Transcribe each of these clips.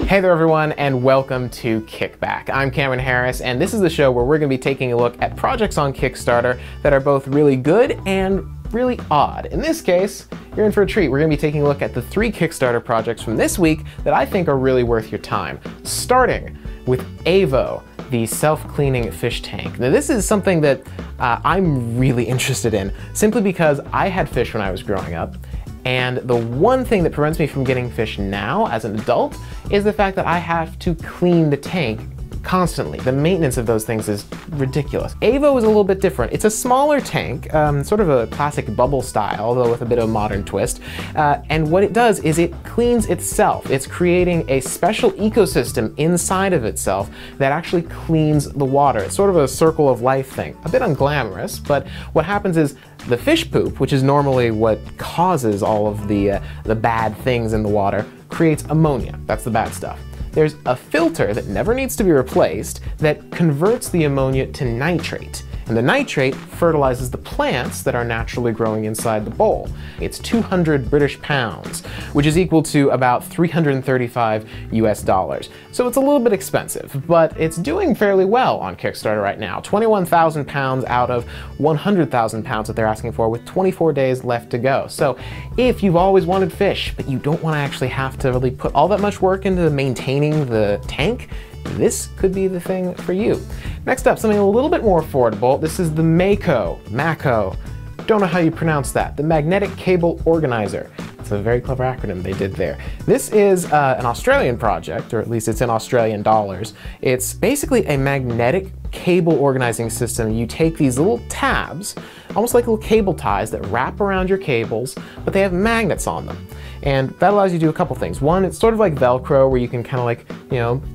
Hey there everyone, and welcome to Kickback. I'm Cameron Harris, and this is the show where we're going to be taking a look at projects on Kickstarter that are both really good and really odd. In this case, you're in for a treat. We're going to be taking a look at the 3 Kickstarter projects from this week that I think are really worth your time. Starting with Avo, the self-cleaning fish tank. Now this is something that I'm really interested in, simply because I had fish when I was growing up. And the one thing that prevents me from getting fish now as an adult is the fact that I have to clean the tank constantly. The maintenance of those things is ridiculous. Avo is a little bit different. It's a smaller tank, sort of a classic bubble style, although with a bit of a modern twist. And what it does is it cleans itself. It's creating a special ecosystem inside of itself that actually cleans the water. It's sort of a circle of life thing. A bit unglamorous, but what happens is the fish poop, which is normally what causes all of the bad things in the water, creates ammonia. That's the bad stuff. There's a filter that never needs to be replaced that converts the ammonia to nitrate. And the nitrate fertilizes the plants that are naturally growing inside the bowl. It's 200 British pounds, which is equal to about $335 US. So it's a little bit expensive, but it's doing fairly well on Kickstarter right now. 21,000 pounds out of 100,000 pounds that they're asking for, with 24 days left to go. So if you've always wanted fish, but you don't want to actually have to really put all that much work into maintaining the tank, this could be the thing for you. Next up, something a little bit more affordable. This is the Mako Maco. Don't know how you pronounce that. The Magnetic Cable Organizer. It's a very clever acronym they did there. This is an Australian project, or at least it's in Australian dollars. It's basically a magnetic cable organizing system. You take these little tabs, almost like little cable ties that wrap around your cables, but they have magnets on them. And that allows you to do a couple things. One, it's sort of like Velcro, where you can kind of like,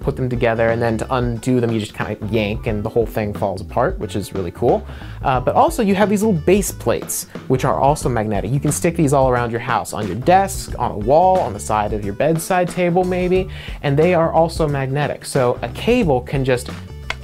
put them together, and then to undo them, you just kind of yank and the whole thing falls apart, which is really cool. But also you have these little base plates, which are also magnetic. You can stick these all around your house, on your desk, on a wall, on the side of your bedside table maybe, and they are also magnetic. So a cable can just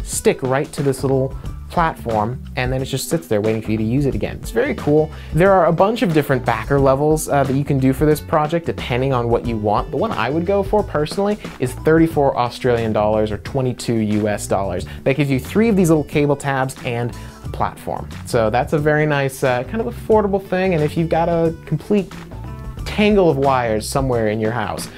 stick right to this little platform, and then it just sits there waiting for you to use it again. It's very cool. There are a bunch of different backer levels that you can do for this project depending on what you want. The one I would go for personally is 34 Australian dollars or 22 US dollars. That gives you 3 of these little cable tabs and a platform. So that's a very nice kind of affordable thing, and if you've got a complete tangle of wires somewhere in your house,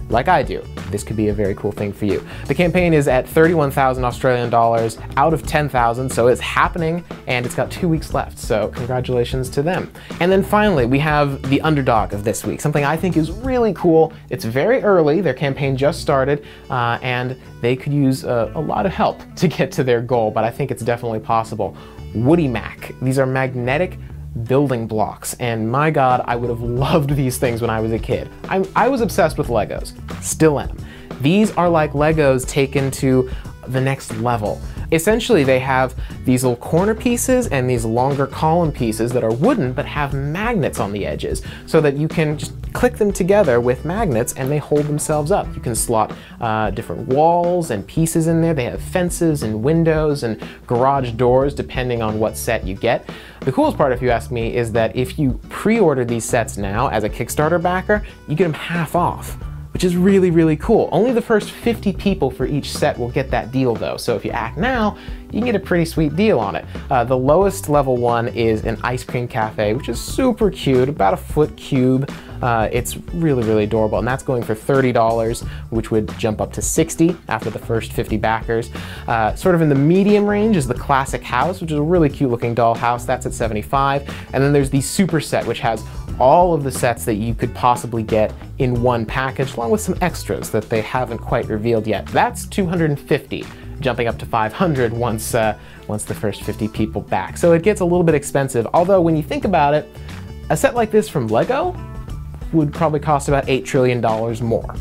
like I do, this could be a very cool thing for you. The campaign is at 31,000 Australian dollars out of 10,000, so it's happening, and it's got 2 weeks left, so congratulations to them. And then finally, we have the underdog of this week, something I think is really cool. It's very early, their campaign just started, and they could use a lot of help to get to their goal, but I think it's definitely possible. Woody Mac. These are magnetic building blocks, and my god, I would have loved these things when I was a kid. I was obsessed with Legos, still am. These are like Legos taken to the next level. Essentially, they have these little corner pieces and these longer column pieces that are wooden but have magnets on the edges, so that you can just click them together with magnets and they hold themselves up. You can slot different walls and pieces in there. They have fences and windows and garage doors depending on what set you get. The coolest part, if you ask me, is that if you pre-order these sets now as a Kickstarter backer, you get them half off, which is really, really cool. Only the first 50 people for each set will get that deal though, so if you act now, you can get a pretty sweet deal on it. The lowest level one is an ice cream cafe, which is super cute, about a foot cube. It's really, really adorable, and that's going for $30, which would jump up to $60 after the first 50 backers. Sort of in the medium range is the classic house, which is a really cute looking doll house. That's at $75. And then there's the super set, which has all of the sets that you could possibly get in one package, along with some extras that they haven't quite revealed yet. That's $250, jumping up to $500 once the first 50 people back. So it gets a little bit expensive, although when you think about it, a set like this from Lego would probably cost about $8 trillion more.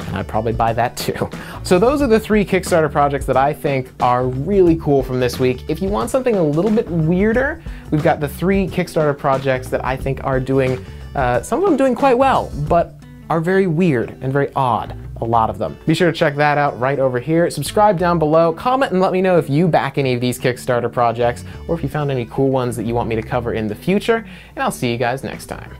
And I'd probably buy that too. So those are the 3 Kickstarter projects that I think are really cool from this week. If you want something a little bit weirder, we've got the 3 Kickstarter projects that I think are doing, some of them doing quite well, but are very weird and very odd. A lot of them. Be sure to check that out right over here. Subscribe down below, comment and let me know if you back any of these Kickstarter projects, or if you found any cool ones that you want me to cover in the future, and I'll see you guys next time.